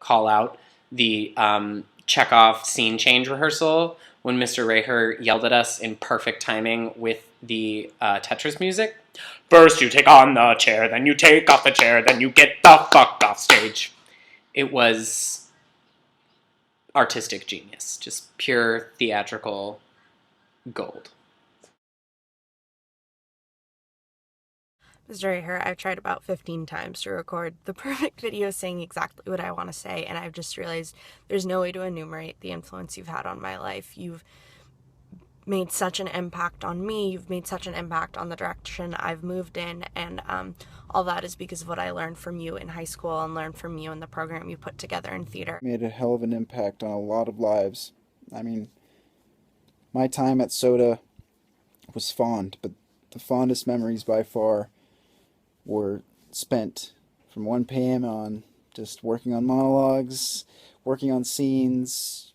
call out the Chekhov scene change rehearsal when Mr. Rayher yelled at us in perfect timing with the Tetris music. First you take on the chair, then you take off the chair, then you get the fuck off stage. It was artistic genius, just pure theatrical gold. Mr. Rayher, I've tried about 15 times to record the perfect video saying exactly what I want to say, and I've just realized there's no way to enumerate the influence you've had on my life. You've made such an impact on me, you've made such an impact on the direction I've moved in, and all that is because of what I learned from you in high school and learned from you in the program you put together in theater. Made a hell of an impact on a lot of lives. I mean, my time at Soda was fond, but the fondest memories by far were spent from 1 p.m. on, just working on monologues, working on scenes,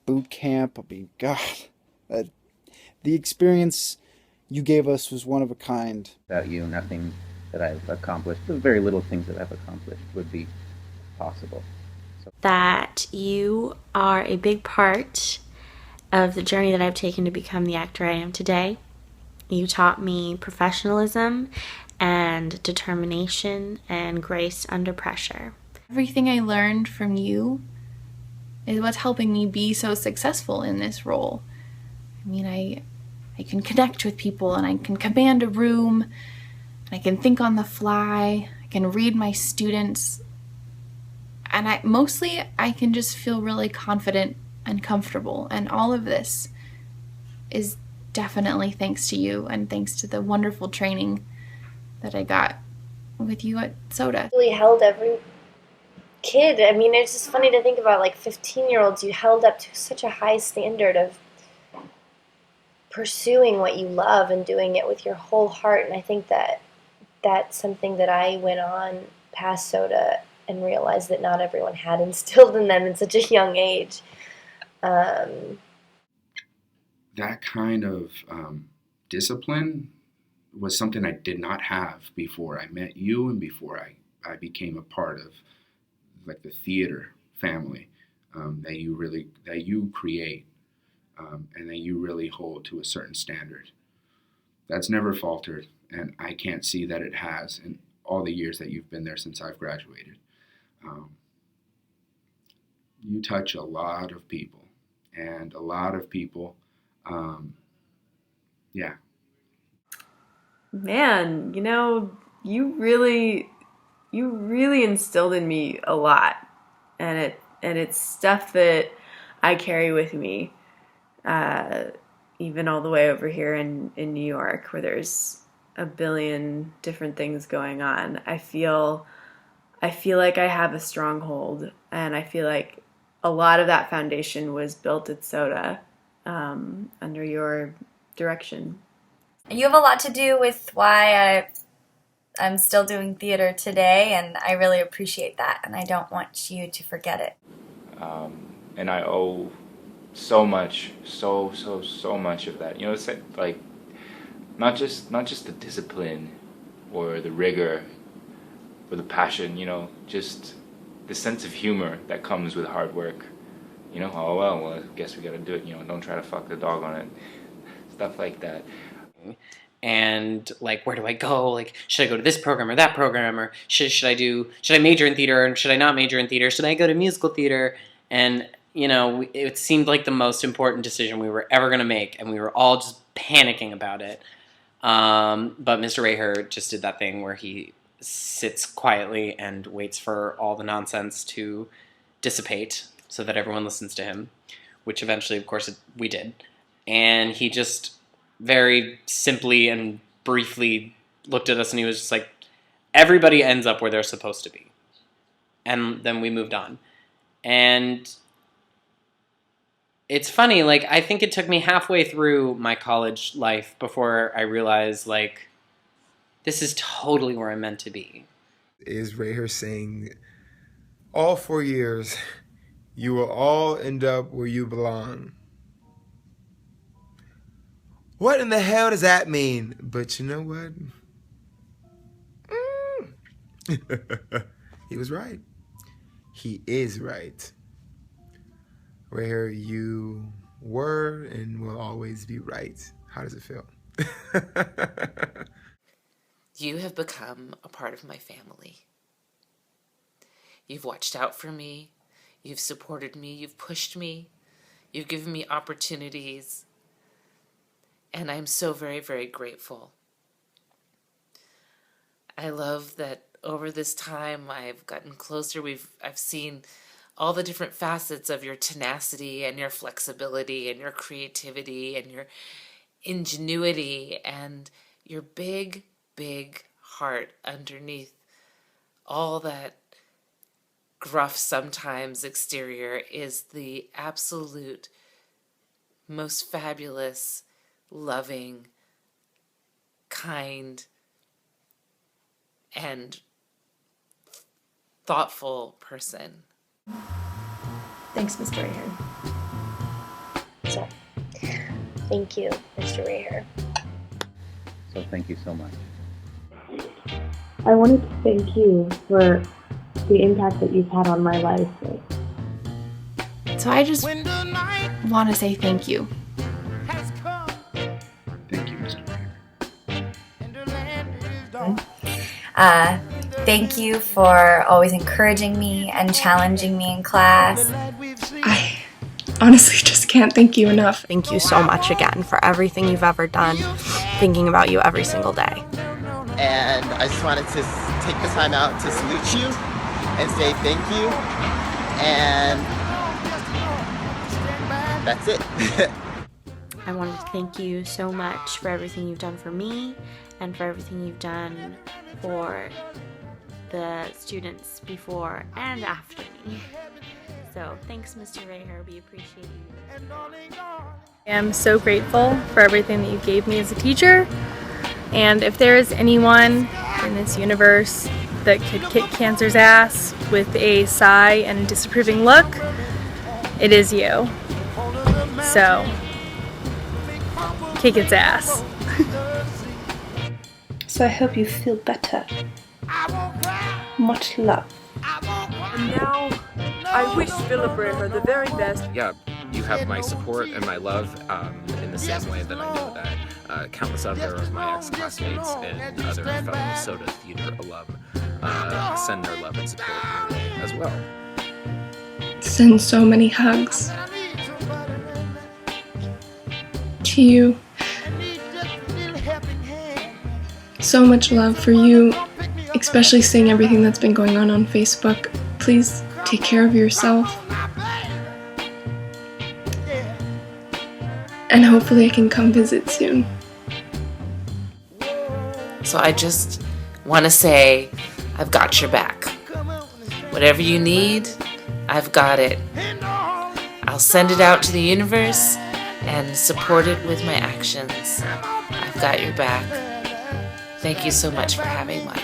boot camp. I mean, God, the experience you gave us was one of a kind. Without you, nothing that I've accomplished, the very little things that I've accomplished, would be possible. So. That you are a big part of the journey that I've taken to become the actor I am today. You taught me professionalism and determination and grace under pressure. Everything I learned from you is what's helping me be so successful in this role. I mean, I can connect with people, and I can command a room, and I can think on the fly, I can read my students, and I can just feel really confident and comfortable, and all of this is definitely thanks to you and thanks to the wonderful training that I got with you at Soda. Really held every kid. I mean, it's just funny to think about, like 15-year-olds, you held up to such a high standard of pursuing what you love and doing it with your whole heart. And I think that that's something that I went on past Soda and realized that not everyone had instilled in them in such a young age. That kind of discipline was something I did not have before I met you and before I became a part of like the theater family that you create and that you really hold to a certain standard. That's never faltered, and I can't see that it has in all the years that you've been there since I've graduated. You touch a lot of people, and a lot of people, yeah. Man, you really instilled in me a lot, and it's stuff that I carry with me, even all the way over here in New York, where there's a billion different things going on. I feel like I have a stronghold, and I feel like a lot of that foundation was built at Soda, under your direction. You have a lot to do with why I'm still doing theater today, and I really appreciate that, and I don't want you to forget it. And I owe so much, so much of that. It's like not just the discipline or the rigor or the passion, just the sense of humor that comes with hard work. Oh well, I guess we gotta do it. Don't try to fuck the dog on it. Stuff like that. And like, where do I go? Like, should I go to this program or that program, or should I major in theater and should I not major in theater? Should I go to musical theater? And it seemed like the most important decision we were ever going to make, and we were all just panicking about it. But Mr. Rayher just did that thing where he sits quietly and waits for all the nonsense to dissipate so that everyone listens to him, which eventually, of course, we did. And he just very simply and briefly looked at us, and he was just like, everybody ends up where they're supposed to be. And then we moved on. And it's funny, like, I think it took me halfway through my college life before I realized, like, this is totally where I'm meant to be. Is Rayher saying, all 4 years, you will all end up where you belong. What in the hell does that mean? But you know what? He was right. he is right. Rayher, you were and will always be right. How does it feel? You have become a part of my family. You've watched out for me. You've supported me. You've pushed me. You've given me opportunities. And I'm so very, very grateful. I love that over this time I've gotten closer. I've seen all the different facets of your tenacity and your flexibility and your creativity and your ingenuity and your big, big heart underneath all that gruff sometimes exterior is the absolute most fabulous, loving, kind, and thoughtful person. Thanks, Mr. Rayher. So, thank you, Mr. Rayher. So thank you so much. I wanted to thank you for the impact that you've had on my life. So I just want to say thank you. Thank you, Mr. Rayher. Thank you for always encouraging me and challenging me in class. I honestly just can't thank you enough. Thank you so much again for everything you've ever done, thinking about you every single day. And I just wanted to take the time out to salute you and say thank you. And that's it. I wanted to thank you so much for everything you've done for me and for everything you've done for the students before and after me. So thanks, Mr. Rayher. We appreciate you. I am so grateful for everything that you gave me as a teacher. And if there is anyone in this universe that could kick cancer's ass with a sigh and a disapproving look, it is you. So, kick its ass. So I hope you feel better. Much love. And now, I wish Philip Rayher the very best. Yeah, you have my support and my love in the same way that I know that countless other of my ex-classmates and other fellow Soda Theater alum send their love and support your way as well. Send so many hugs to you. So much love for you, especially seeing everything that's been going on Facebook. Please take care of yourself. And hopefully I can come visit soon. So I just want to say I've got your back. Whatever you need, I've got it. I'll send it out to the universe and support it with my actions. I've got your back. Thank you so much for having mine.